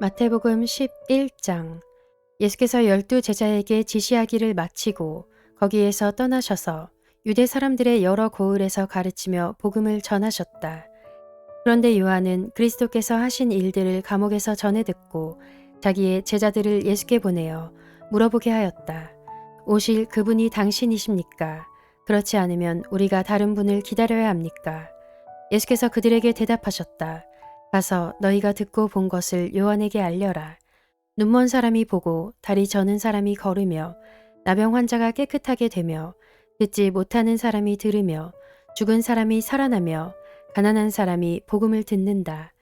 마태복음 11장. 예수께서 12 제자에게 지시하기를 마치고 거기에서 떠나셔서 유대 사람들의 여러 고을에서 가르치며 복음을 전하셨다. 그런데 요한은 그리스도께서 하신 일들을 감옥에서 전해 듣고 자기의 제자들을 예수께 보내어 물어보게 하였다. 오실 그분이 당신이십니까? 그렇지 않으면 우리가 다른 분을 기다려야 합니까? 예수께서 그들에게 대답하셨다. 가서 너희가 듣고 본 것을 요한에게 알려라. 눈먼 사람이 보고 다리 저는 사람이 걸으며 나병 환자가 깨끗하게 되며 듣지 못하는 사람이 들으며 죽은 사람이 살아나며 가난한 사람이 복음을 듣는다.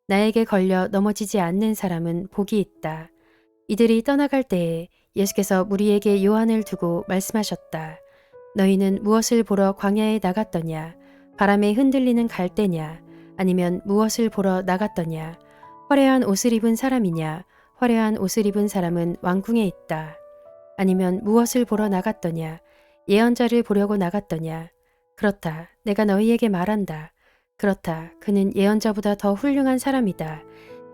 나에게 걸려 넘어지지 않는 사람은 복이 있다. 이들이 떠나갈 때에 예수께서 무리에게 요한을 두고 말씀하셨다. 너희는 무엇을 보러 광야에 나갔더냐? 바람에 흔들리는 갈대냐? 아니면 무엇을 보러 나갔더냐? 화려한 옷을 입은 사람이냐? 화려한 옷을 입은 사람은 왕궁에 있다. 아니면 무엇을 보러 나갔더냐? 예언자를 보려고 나갔더냐? 그렇다. 내가 너희에게 말한다. 그렇다. 그는 예언자보다 더 훌륭한 사람이다.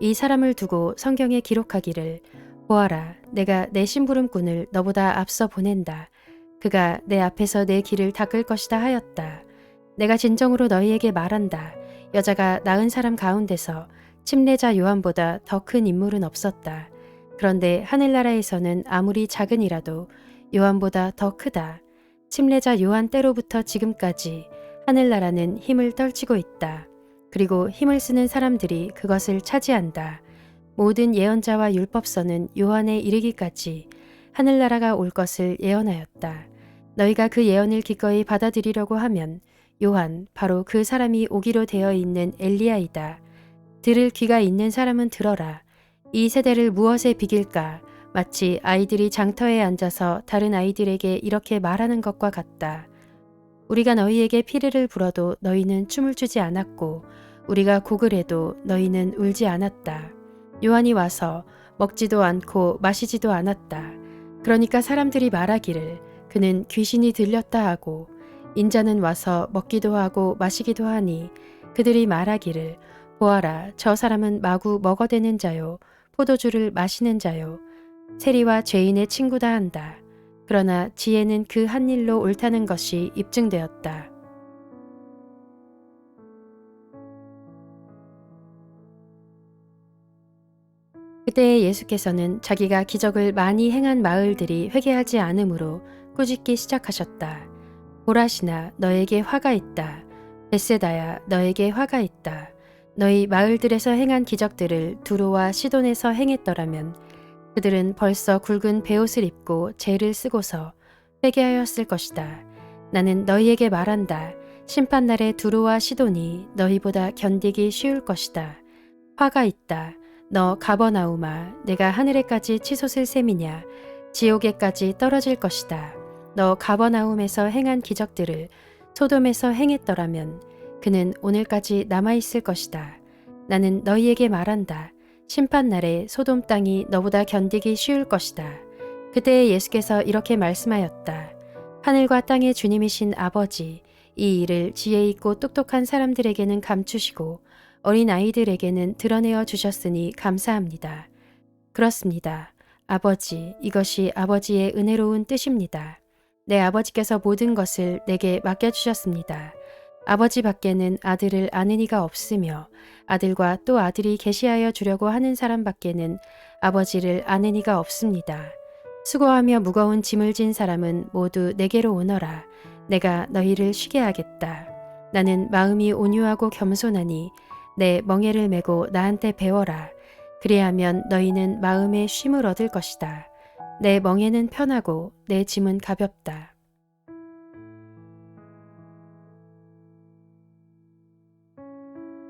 이 사람을 두고 성경에 기록하기를 보아라. 내가 내 심부름꾼을 너보다 앞서 보낸다. 그가 내 앞에서 내 길을 닦을 것이다 하였다. 내가 진정으로 너희에게 말한다. 여자가 낳은 사람 가운데서 침례자 요한보다 더 큰 인물은 없었다. 그런데 하늘나라에서는 아무리 작은이라도 요한보다 더 크다. 침례자 요한 때로부터 지금까지 하늘나라는 힘을 떨치고 있다. 그리고 힘을 쓰는 사람들이 그것을 차지한다. 모든 예언자와 율법서는 요한에 이르기까지 하늘나라가 올 것을 예언하였다. 너희가 그 예언을 기꺼이 받아들이려고 하면 요한, 바로 그 사람이 오기로 되어 있는 엘리야이다. 들을 귀가 있는 사람은 들어라. 이 세대를 무엇에 비길까? 마치 아이들이 장터에 앉아서 다른 아이들에게 이렇게 말하는 것과 같다. 우리가 너희에게 피리를 불어도 너희는 춤을 추지 않았고 우리가 곡을 해도 너희는 울지 않았다. 요한이 와서 먹지도 않고 마시지도 않았다. 그러니까 사람들이 말하기를 그는 귀신이 들렸다 하고 인자는 와서 먹기도 하고 마시기도 하니 그들이 말하기를 보아라, 저 사람은 마구 먹어대는 자요 포도주를 마시는 자요 세리와 죄인의 친구다 한다. 그러나 지혜는 그 한 일로 옳다는 것이 입증되었다. 그때에 예수께서는 자기가 기적을 많이 행한 마을들이 회개하지 않으므로 꾸짖기 시작하셨다. 보라시나 너에게 화가 있다. 벳세다야 너에게 화가 있다. 너희 마을들에서 행한 기적들을 두로와 시돈에서 행했더라면 그들은 벌써 굵은 베옷을 입고 죄를 쓰고서 회개하였을 것이다. 나는 너희에게 말한다. 심판날에 두로와 시돈이 너희보다 견디기 쉬울 것이다. 화가 있다. 너 가버나움아, 내가 하늘에까지 치솟을 셈이냐? 지옥에까지 떨어질 것이다. 너 가버나움에서 행한 기적들을 소돔에서 행했더라면 그는 오늘까지 남아있을 것이다. 나는 너희에게 말한다. 심판날에 소돔 땅이 너보다 견디기 쉬울 것이다. 그때 예수께서 이렇게 말씀하였다. 하늘과 땅의 주님이신 아버지, 이 일을 지혜 있고 똑똑한 사람들에게는 감추시고 어린 아이들에게는 드러내어 주셨으니 감사합니다. 그렇습니다. 아버지, 이것이 아버지의 은혜로운 뜻입니다. 내 아버지께서 모든 것을 내게 맡겨주셨습니다. 아버지 밖에는 아들을 아는 이가 없으며 아들과 또 아들이 계시하여 주려고 하는 사람 밖에는 아버지를 아는 이가 없습니다. 수고하며 무거운 짐을 진 사람은 모두 내게로 오너라. 내가 너희를 쉬게 하겠다. 나는 마음이 온유하고 겸손하니 내 멍에를 메고 나한테 배워라. 그리하면 너희는 마음의 쉼을 얻을 것이다. 내 멍에는 편하고 내 짐은 가볍다.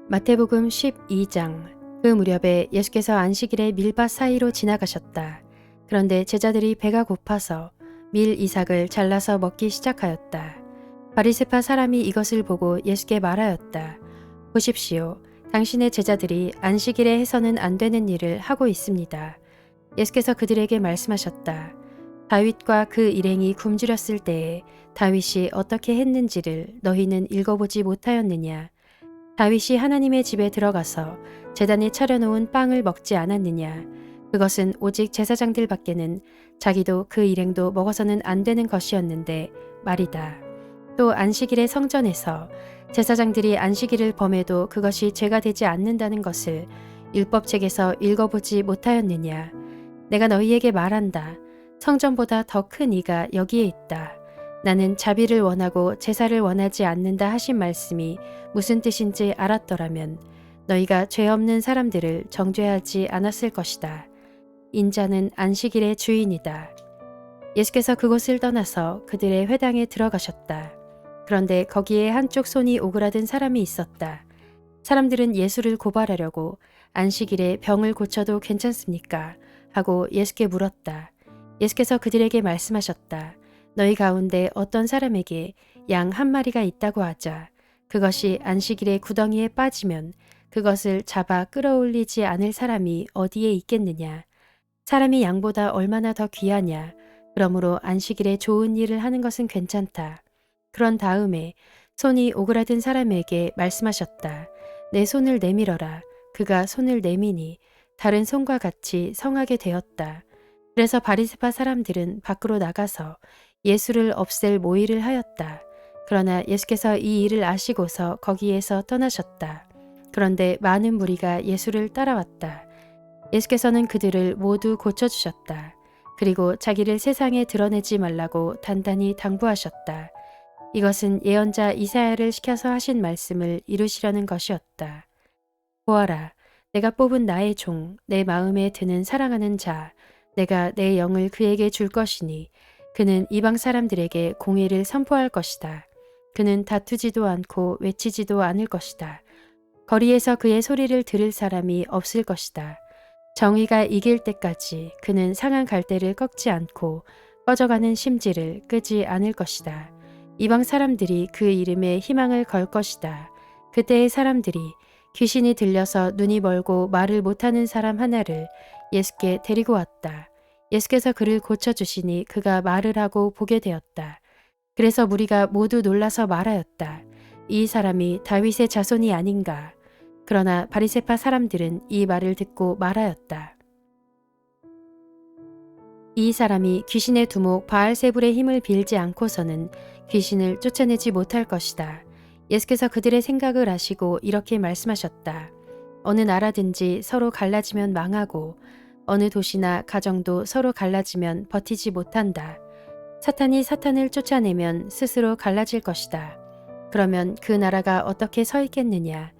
마태복음 12장. 그 무렵에 예수께서 안식일에 밀밭 사이로 지나가셨다. 그런데 제자들이 배가 고파서 밀 이삭을 잘라서 먹기 시작하였다. 바리새파 사람이 이것을 보고 예수께 말하였다. 보십시오. 당신의 제자들이 안식일에 해서는 안 되는 일을 하고 있습니다. 예수께서 그들에게 말씀하셨다. 다윗과 그 일행이 굶주렸을 때에 다윗이 어떻게 했는지를 너희는 읽어보지 못하였느냐. 다윗이 하나님의 집에 들어가서 제단에 차려놓은 빵을 먹지 않았느냐. 그것은 오직 제사장들밖에는 자기도 그 일행도 먹어서는 안 되는 것이었는데 말이다. 또 안식일의 성전에서 제사장들이 안식일을 범해도 그것이 죄가 되지 않는다는 것을 율법책에서 읽어보지 못하였느냐. 내가 너희에게 말한다. 성전보다 더 큰 이가 여기에 있다. 나는 자비를 원하고 제사를 원하지 않는다 하신 말씀이 무슨 뜻인지 알았더라면 너희가 죄 없는 사람들을 정죄하지 않았을 것이다. 인자는 안식일의 주인이다. 예수께서 그곳을 떠나서 그들의 회당에 들어가셨다. 그런데 거기에 한쪽 손이 오그라든 사람이 있었다. 사람들은 예수를 고발하려고 안식일에 병을 고쳐도 괜찮습니까? 하고 예수께 물었다. 예수께서 그들에게 말씀하셨다. 너희 가운데 어떤 사람에게 양 한 마리가 있다고 하자. 그것이 안식일의 구덩이에 빠지면 그것을 잡아 끌어올리지 않을 사람이 어디에 있겠느냐. 사람이 양보다 얼마나 더 귀하냐. 그러므로 안식일에 좋은 일을 하는 것은 괜찮다. 그런 다음에 손이 오그라든 사람에게 말씀하셨다. 내 손을 내밀어라. 그가 손을 내미니 다른 손과 같이 성하게 되었다. 그래서 바리새파 사람들은 밖으로 나가서 예수를 없앨 모의를 하였다. 그러나 예수께서 이 일을 아시고서 거기에서 떠나셨다. 그런데 많은 무리가 예수를 따라왔다. 예수께서는 그들을 모두 고쳐주셨다. 그리고 자기를 세상에 드러내지 말라고 단단히 당부하셨다. 이것은 예언자 이사야를 시켜서 하신 말씀을 이루시려는 것이었다. 보아라, 내가 뽑은 나의 종, 내 마음에 드는 사랑하는 자, 내가 내 영을 그에게 줄 것이니 그는 이방 사람들에게 공의를 선포할 것이다. 그는 다투지도 않고 외치지도 않을 것이다. 거리에서 그의 소리를 들을 사람이 없을 것이다. 정의가 이길 때까지 그는 상한 갈대를 꺾지 않고 꺼져가는 심지를 끄지 않을 것이다. 이방 사람들이 그 이름에 희망을 걸 것이다. 그때의 사람들이 귀신이 들려서 눈이 멀고 말을 못하는 사람 하나를 예수께 데리고 왔다. 예수께서 그를 고쳐주시니 그가 말을 하고 보게 되었다. 그래서 무리가 모두 놀라서 말하였다. 이 사람이 다윗의 자손이 아닌가. 그러나 바리새파 사람들은 이 말을 듣고 말하였다. 이 사람이 귀신의 두목 바알세불의 힘을 빌지 않고서는 귀신을 쫓아내지 못할 것이다. 예수께서 그들의 생각을 아시고 이렇게 말씀하셨다. 어느 나라든지 서로 갈라지면 망하고 어느 도시나 가정도 서로 갈라지면 버티지 못한다. 사탄이 사탄을 쫓아내면 스스로 갈라질 것이다. 그러면 그 나라가 어떻게 서 있겠느냐.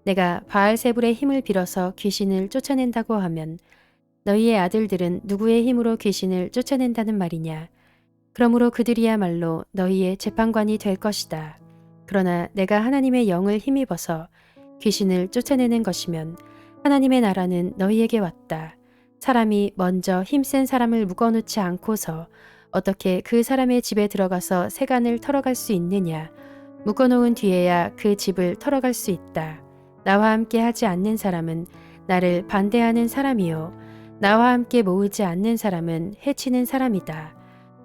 내가 바알세불의 힘을 빌어서 귀신을 쫓아낸다고 하면 너희의 아들들은 누구의 힘으로 귀신을 쫓아낸다는 말이냐. 그러므로 그들이야말로 너희의 재판관이 될 것이다. 그러나 내가 하나님의 영을 힘입어서 귀신을 쫓아내는 것이면 하나님의 나라는 너희에게 왔다. 사람이 먼저 힘센 사람을 묶어놓지 않고서 어떻게 그 사람의 집에 들어가서 세간을 털어갈 수 있느냐. 묶어놓은 뒤에야 그 집을 털어갈 수 있다. 나와 함께 하지 않는 사람은 나를 반대하는 사람이요. 나와 함께 모으지 않는 사람은 해치는 사람이다.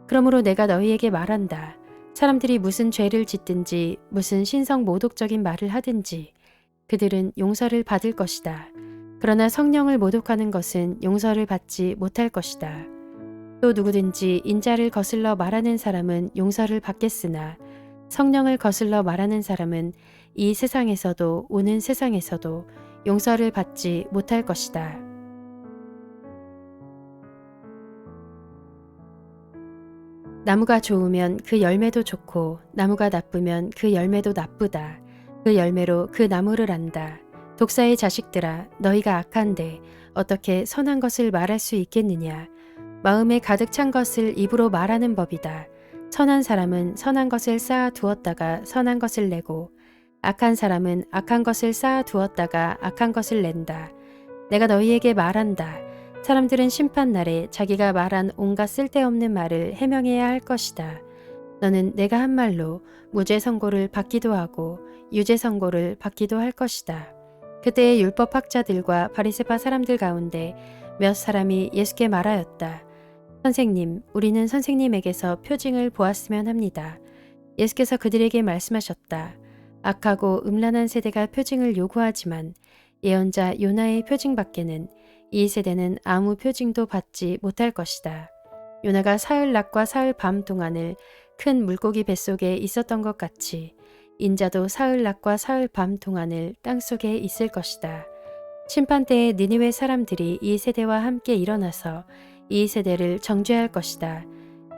그러므로 내가 너희에게 말한다. 사람들이 무슨 죄를 짓든지 무슨 신성 모독적인 말을 하든지 그들은 용서를 받을 것이다. 그러나 성령을 모독하는 것은 용서를 받지 못할 것이다. 또 누구든지 인자를 거슬러 말하는 사람은 용서를 받겠으나 성령을 거슬러 말하는 사람은 이 세상에서도 오는 세상에서도 용서를 받지 못할 것이다. 나무가 좋으면 그 열매도 좋고 나무가 나쁘면 그 열매도 나쁘다. 그 열매로 그 나무를 안다. 독사의 자식들아, 너희가 악한데 어떻게 선한 것을 말할 수 있겠느냐. 마음에 가득 찬 것을 입으로 말하는 법이다. 선한 사람은 선한 것을 쌓아 두었다가 선한 것을 내고 악한 사람은 악한 것을 쌓아 두었다가 악한 것을 낸다. 내가 너희에게 말한다. 사람들은 심판날에 자기가 말한 온갖 쓸데없는 말을 해명해야 할 것이다. 너는 내가 한 말로 무죄 선고를 받기도 하고 유죄 선고를 받기도 할 것이다. 그때의 율법학자들과 바리새파 사람들 가운데 몇 사람이 예수께 말하였다. 선생님, 우리는 선생님에게서 표징을 보았으면 합니다. 예수께서 그들에게 말씀하셨다. 악하고 음란한 세대가 표징을 요구하지만 예언자 요나의 표징밖에는 이 세대는 아무 표징도 받지 못할 것이다. 요나가 사흘 낮과 사흘 밤 동안을 큰 물고기 뱃속에 있었던 것 같이 인자도 사흘 낮과 사흘 밤 동안을 땅속에 있을 것이다. 심판 때에 니느웨 사람들이 이 세대와 함께 일어나서 이 세대를 정죄할 것이다.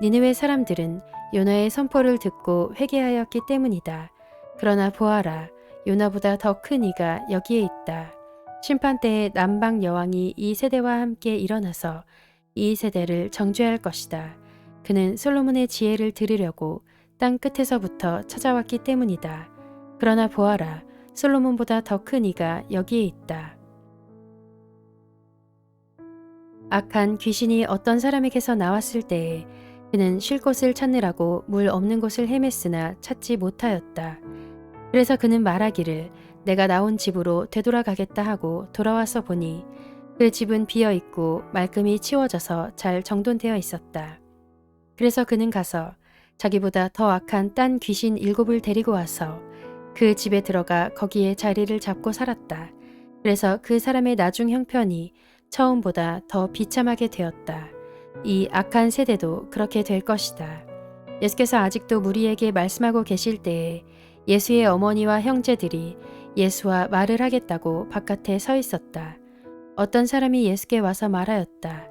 니느웨 사람들은 요나의 선포를 듣고 회개하였기 때문이다. 그러나 보아라, 요나보다 더 큰 이가 여기에 있다. 심판 때에 남방 여왕이 이 세대와 함께 일어나서 이 세대를 정죄할 것이다. 그는 솔로몬의 지혜를 들으려고 땅 끝에서부터 찾아왔기 때문이다. 그러나 보아라, 솔로몬보다 더 큰 이가 여기에 있다. 악한 귀신이 어떤 사람에게서 나왔을 때에 그는 쉴 곳을 찾느라고 물 없는 곳을 헤맸으나 찾지 못하였다. 그래서 그는 말하기를 내가 나온 집으로 되돌아가겠다 하고 돌아와서 보니 그 집은 비어 있고 말끔히 치워져서 잘 정돈되어 있었다. 그래서 그는 가서 자기보다 더 악한 딴 귀신 7을 데리고 와서 그 집에 들어가 거기에 자리를 잡고 살았다. 그래서 그 사람의 나중 형편이 처음보다 더 비참하게 되었다. 이 악한 세대도 그렇게 될 것이다. 예수께서 아직도 무리에게 말씀하고 계실 때에 예수의 어머니와 형제들이 예수와 말을 하겠다고 바깥에 서 있었다. 어떤 사람이 예수께 와서 말하였다.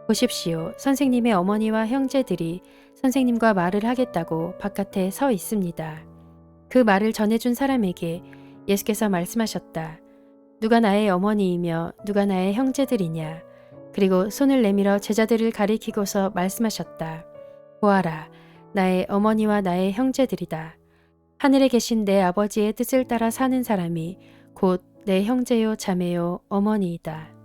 보십시오. 선생님의 어머니와 형제들이 선생님과 말을 하겠다고 바깥에 서 있습니다. 그 말을 전해준 사람에게 예수께서 말씀하셨다. 누가 나의 어머니이며 누가 나의 형제들이냐. 그리고 손을 내밀어 제자들을 가리키고서 말씀하셨다. 보아라, 나의 어머니와 나의 형제들이다. 하늘에 계신 내 아버지의 뜻을 따라 사는 사람이 곧 내 형제요 자매요 어머니이다.